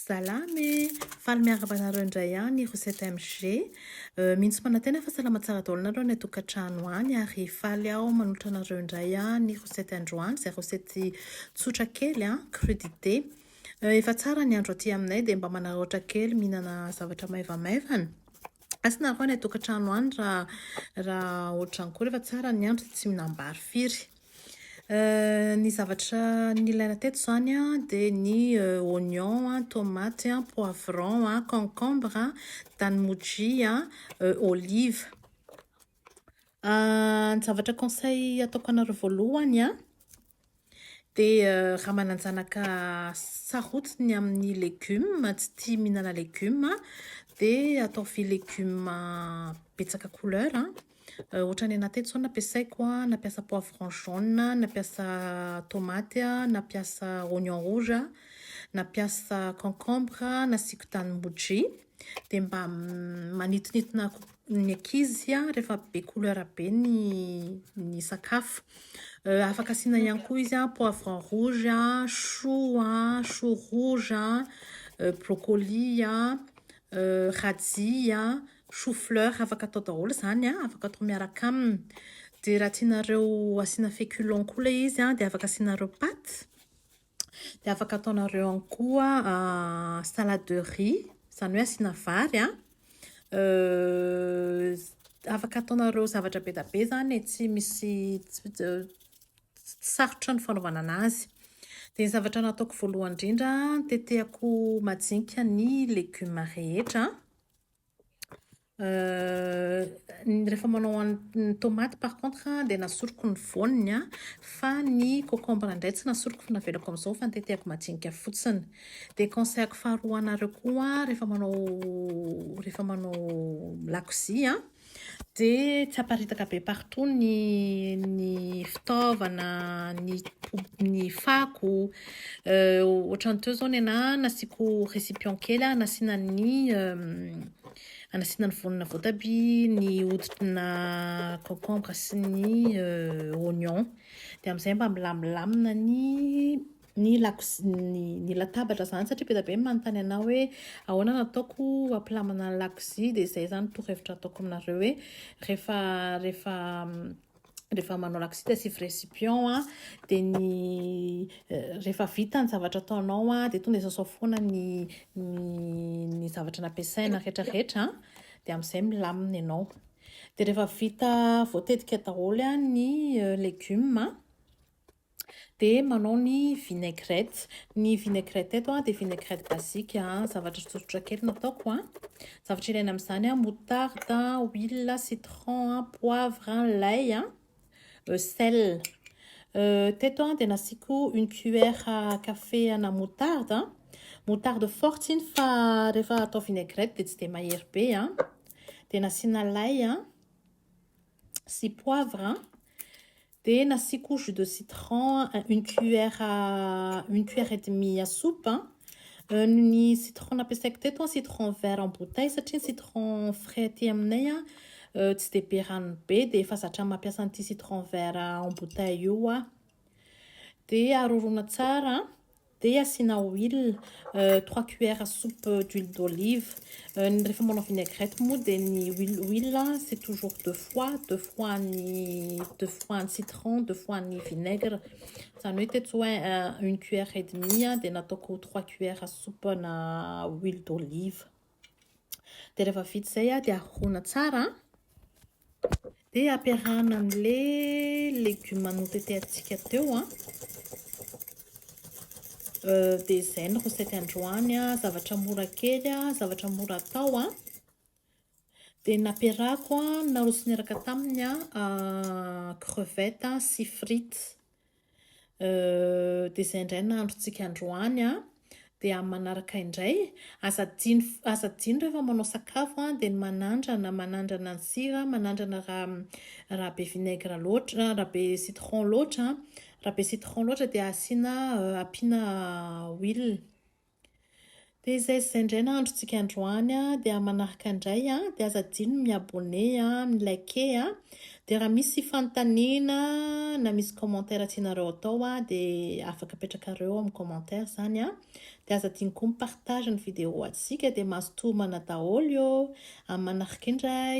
Salamy, faly miaraka aminareo indray ihany Rosette MG. Mihitsy manantena fa salama tsara daholo nareo ny tokantrano any ary faly aho manolotra anareo indray ny Rosette androany, izay Rosette tsotra kely crudité. Efa tsara ny andro aty aminay dia mba manaratra kely mihinana zavatra maivamaivana. Asy nareo ny tokantrano any raha ohatrany koa rehefa tsara ny andro tsy mihinam-bary firy. Ny zavatra nilaina teto zany dia ny oignon, tomate, poivron, concombre, tanimoji, olive. Ny zavatra conseil ataoko anareo voalohany dia raha mananjanaka sarotiny amin'ny légumes, tsy tia mihinana légumes, dia ataovy légumes betsaka couleur. Ohatra ny anahy teto zao nampiasaiko nampiasa poivron jaune, nampiasa tomate, nampiasa oignon rouge, nampiasa concombre, nasiako tanimoji. Dia mba manitonitina ny ankizy rehefa be couleur be ny sakafo. Afaka asiana ihany koa izy poivron rouge, chou rouge, brocoli, radis, chou-fleur, afaka atao daholo zany afaka atao miaraka aminy. Dia raha tianareo asiana féculent koa ilay izy dia afaka asianareo paty. Dia afaka ataonareo ihany koa salade de riz, izany hoe asiana vary afaka ataonareo zavatra be da be zany tsy misy sarotra ny fanaovana anazy. Dia ny zavatra nataoko voalohany indrindra tetehako majinika ny légumes rehetra. Rehefa manao ny tomate par contre dia nasoroko ny voaniny fa ny concombre indray tsy nasoroko fa navelako amin'izao fa nitetehako majinika fotsiny. Dia conseillako faharoa anareo koa rehefa manao lakozia dia tsy haparitaka be partout ny fitaovana, ny fako. Ohatran'ny teo zao ny anahy nasiako récipient kely anasiana ny voanina voatabia, ny hoditrina concombre sy ny oignon. Dia amin'izay mba milamilamina ny latabatra zany satria be da be manontany anahy hoe ahoana no ataoko ampilamina ny lakozia. Dia izay zany torohevitra ataoko aminareo hoe rehefa manao lakozia dia asivy récipient dia rehefa vita ny zavatra ataonao dia tonga dia sasao foana ny zavatra nampiasaina rehetrarehetra dia amin'izay milamina ianao. Dia rehefa vita voatetika daholo ny légumes dia manao ny vinaigrette. Ny vinaigrette eto dia vinaigrette basique, zavatra tsotra kely nataoko. Zavatra ilaina amin'izany moutarde, huile, citron, poivre, lait, sel. Teto dia nasiako une cuillère café ana moutarde. Moutarde forte iny fa rehefa atao vinaigrette dia tsy dia mahery be. Dia nasiana lait sy poivre. Dia nasiako jus de citron une cuillère et demie à soupe. Ny citron nampiasaiko teto citron vert en bouteille satria citron frais aty aminay tsy dia be rano be dia efa zatra mampiasa an'ity citron vert en bouteille io. Dia arorona tsara dia asiana huile 3 cuillères à soupe d'huile d'olive. Rehefa manao vinaigrette moa dia ny huile c'est toujours deux fois ny citron, 2 fois ny vinaigre. Izany hoe teto une cuillère et demie dia nataoko 3 cuillères à soupe na huile d'olive. Dia rehefa vita izay dia arorona tsara dia ampiarahana amin'ilay légumes notetehantsika teo. Dia izay ny Rosette androany zavatra mora kely, zavatra mora atao. Dia nampiarahako naroso niaraka taminy crevette sy frites. Dia izay indray nahandrontsika androany. Dia manaraka indray azadino rehefa manao sakafo dia manandrana ny sira, manandrana raha be vinaigre loatra, raha be citron loatra. Raha be citron loatra dia ampiana huile. Dia izay indray nahandrontsika androany dia manaraka indray dia azadino miabone, milike. Dia raha misy fanontaniana na misy commentaire tianareo atao dia afaka apetrakareo amin'ny commentaire zany dia aza tiany koa mipartage ny vidéo atsika dia mahazo tomana daholo eo amin'ny manaraka indray.